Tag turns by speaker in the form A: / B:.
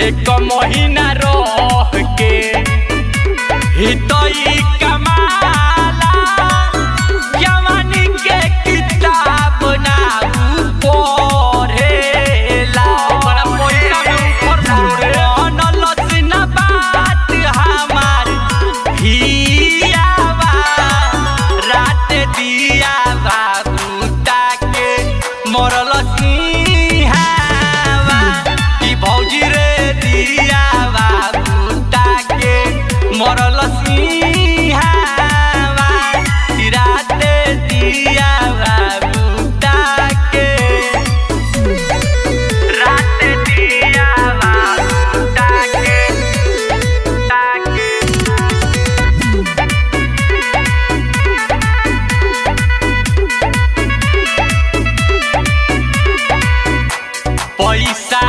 A: एक महीना रह के हितई कमाला जवानी के किताब ना पढ़ेला बड़ा पैसा में ऊपर बनलस ना बात हमार हियावा रात दियावा बूता के मरलस भौजी रे दियावा बूता के मरलस राते दियावा बूता के राते दियावा बूता के पैसा